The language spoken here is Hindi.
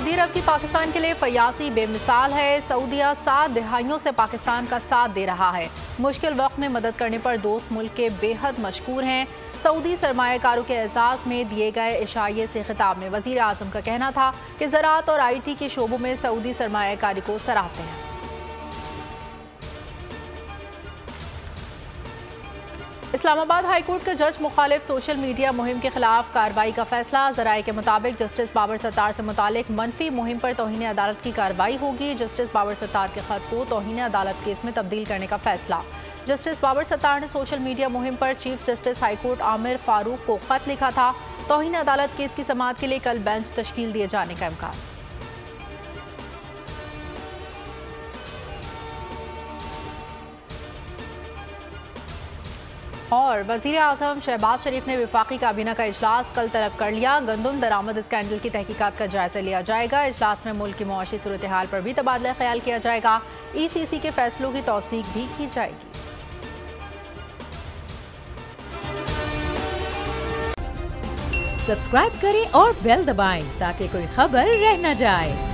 सऊदी अरब की पाकिस्तान के लिए फयासी बेमिसाल है। सऊदीया 7 दिहाइयों से पाकिस्तान का साथ दे रहा है। मुश्किल वक्त में मदद करने पर दोस्त मुल्क के बेहद मशकूर हैं। सऊदी सरमायाकारों के एजाज में दिए गए इशाइये से खिताब में वजीर आजम का कहना था कि ज़राअत और IT के शोबों में सऊदी सरमायाकारी को सराहते हैं। इस्लामाबाद हाईकोर्ट का जज मुखालिफ सोशल मीडिया मुहिम के खिलाफ कार्रवाई का फैसला। ज़राए के मुताबिक जस्टिस बाबर सत्तार से मुतालिक मनफी मुहिम पर तौहीन अदालत की कार्रवाई होगी। जस्टिस बाबर सत्तार के खत को तौहीन अदालत केस में तब्दील करने का फैसला। जस्टिस बाबर सत्तार ने सोशल मीडिया मुहिम पर chief justice high court Aamir Farooq को खत लिखा था। तौहीन अदालत केस की समाअत के लिए कल बेंच तश्कील दिए जाने का इम्कान। और वज़ीर आज़म शहबाज शरीफ ने वफाकी काबीना का इजलास कल तलब कर लिया। गंदम दरामद स्कैंडल की तहकीकात का जायजा लिया जाएगा। इजलास में मुल्क की मुआशी सूरत हाल पर भी तबादला ख्याल किया जाएगा। ECC के फैसलों की तौसीक भी की जाएगी। सब्सक्राइब करें और बेल दबाएं ताकि कोई खबर रह न जाए।